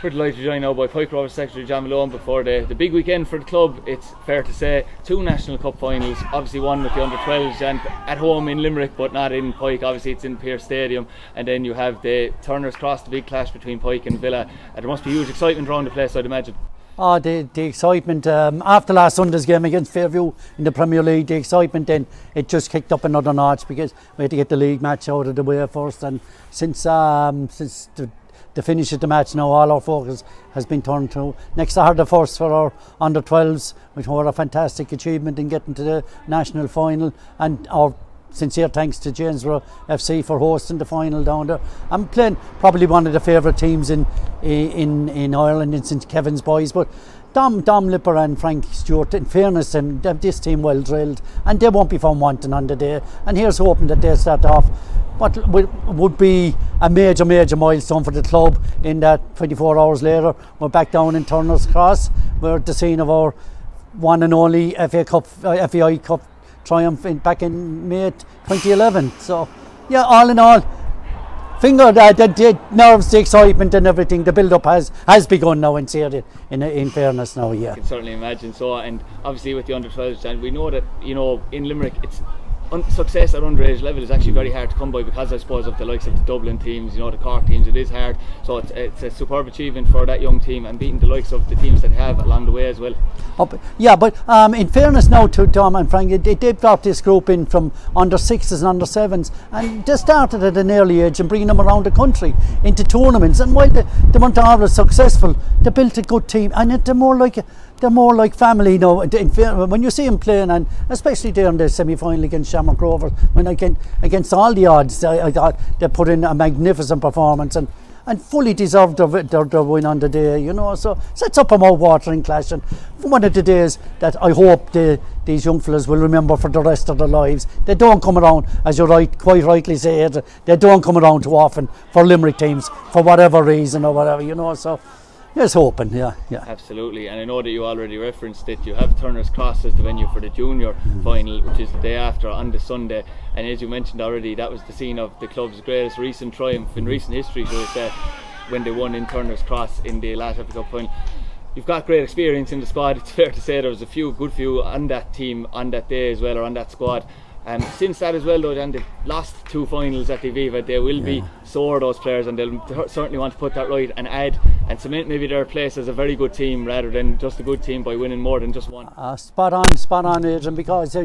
We're delighted to join now by Pike Rovers Secretary John Malone before the big weekend for the club. It's fair to say 2 National Cup finals, obviously one with the under-12s and at home in Limerick but not in Pike, obviously it's in Pearse Stadium, and then you have the Turner's Cross, the big clash between Pike and Villa. There must be huge excitement around the place, I'd imagine. Oh, the excitement after last Sunday's game against Fairview in the Premier League, the excitement then it just kicked up another notch because we had to get the league match out of the way first, and since the finish of the match now all our focus has been turned to next Saturday first for our under 12s, which were a fantastic achievement in getting to the national final, and our sincere thanks to Janesborough FC for hosting the final down there. I'm playing probably one of the favourite teams in Ireland in St Kevin's boys, but Dom Lipper and Frank Stewart, in fairness, and this team well drilled, and they won't be found wanting on the day. And here's hoping that they start off what would be a major milestone for the club, in that 24 hours later we're back down in Turner's Cross. We're at the scene of our one and only FAI Cup triumph back in May 2011. So yeah, all in all, the nerves, the excitement and everything, the build up has begun now in fairness now, yeah. I can certainly imagine so, and obviously with the under 12s, and we know that, you know, in Limerick it's success at underage level is actually very hard to come by because I suppose of the likes of the Dublin teams, you know, the Cork teams. It is hard, so it's a superb achievement for that young team, and beating the likes of the teams that have along the way as well. Yeah, but in fairness now to Tom and Frank, they brought this group in from under 6s and under 7s, and they started at an early age and bringing them around the country into tournaments, and while they weren't always successful, they built a good team, and they're more like family, you know. When you see them playing, and especially during the semi-final against Pike Rovers, when against all the odds, I thought they put in a magnificent performance and fully deserved their win on the day, you know. So sets up a mouth-watering clash, and one of the days that I hope these young fellas will remember for the rest of their lives. They don't come around, as you quite rightly say it, they don't come around too often for Limerick teams for whatever reason or whatever, you know. So here's hoping, yeah. Absolutely, and I know that you already referenced it. You have Turner's Cross as the venue for the junior final, which is the day after on the Sunday. And as you mentioned already, that was the scene of the club's greatest recent triumph in recent history, so it's when they won in Turner's Cross in the last FA Cup final. You've got great experience in the squad. It's fair to say there was a good few on that team on that day as well, or on that squad. Since that as well though, and they've lost 2 finals at the Aviva, they will be sore, those players, and they'll certainly want to put that right and add and cement maybe their place as a very good team rather than just a good team by winning more than just one. Spot on, Adrian, because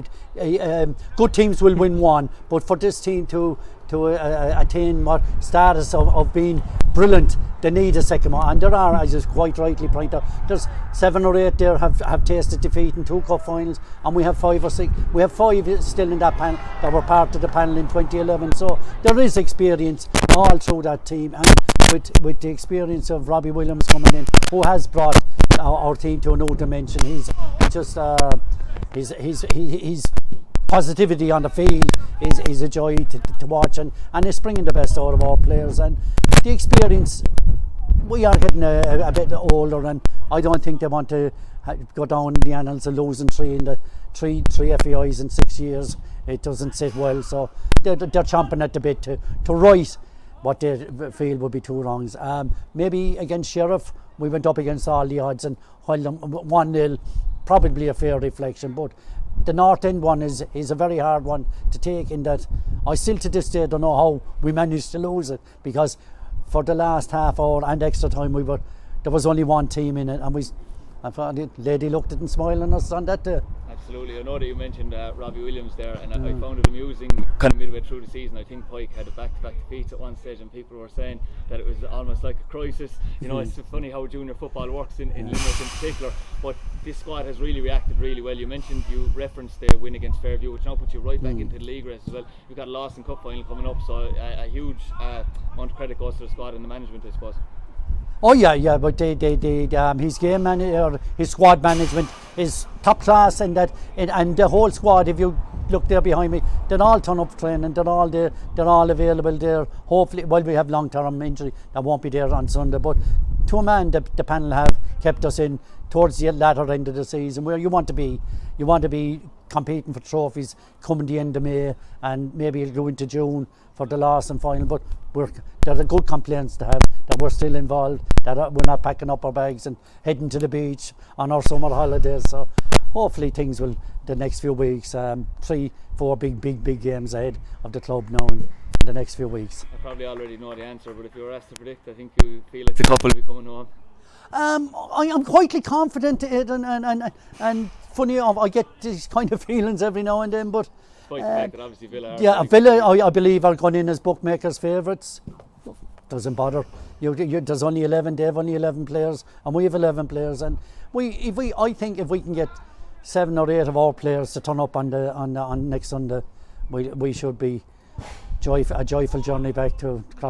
good teams will win one, but for this team to attain what status of being brilliant, they need a second one, and there are, as you quite rightly point out, there's 7 or 8 there have tasted defeat in 2 cup finals, and we have 5 or 6. We have 5 still in that panel that were part of the panel in 2011. So there is experience all through that team, and with the experience of Robbie Williams coming in, who has brought our team to a new dimension. He's positivity on the field is a joy to watch, and it's bringing the best out of our players, and the experience. We are getting a bit older, and I don't think they want to go down in the annals of losing three FAIs in 6 years. It doesn't sit well, so they're chomping at the bit to right what they feel would be 2 wrongs. Maybe against Sheriff we went up against all the odds and held them 1-0, probably a fair reflection, but the North End one is a very hard one to take, in that I still to this day don't know how we managed to lose it, because for the last half hour and extra time there was only one team in it, and I thought the lady looked at and smiling at us on that day. Absolutely. I know that you mentioned Robbie Williams there, and I found it amusing kind of midway through the season. I think Pike had a back-to-back defeats at one stage, and people were saying that it was almost like a crisis. You know, it's funny how junior football works in Limerick in particular, but this squad has really reacted really well. You referenced the win against Fairview, which now puts you right back into the league race as well. You've got a Lawson Cup final coming up, so a huge amount of credit goes to the squad and the management, I suppose. Oh yeah, but his game manager, his squad management is top class, and the whole squad, if you look there behind me, they're all turn up training, they're all there, they're all available there. Hopefully, well, we have long-term injury that won't be there on Sunday, but to a man, the panel have kept us in towards the latter end of the season, where you want to be competing for trophies coming the end of May, and maybe it'll go into June for the last and final. But there are good complaints to have that we're still involved, that we're not packing up our bags and heading to the beach on our summer holidays. So hopefully things will, the next few weeks, 3-4 big games ahead of the club now in the next few weeks. I probably already know the answer, but if you were asked to predict, I think you feel like the couple will be coming home. I am quietly confident and funny enough, I get these kind of feelings every now and then, but Despite the fact that obviously Villa are... Yeah, Villa, I believe, are going in as bookmakers' favourites. Doesn't bother. There's only 11, they have only 11 players, and we have 11 players, and I think if we can get 7 or 8 of our players to turn up on next Sunday, we should be a joyful journey back to cross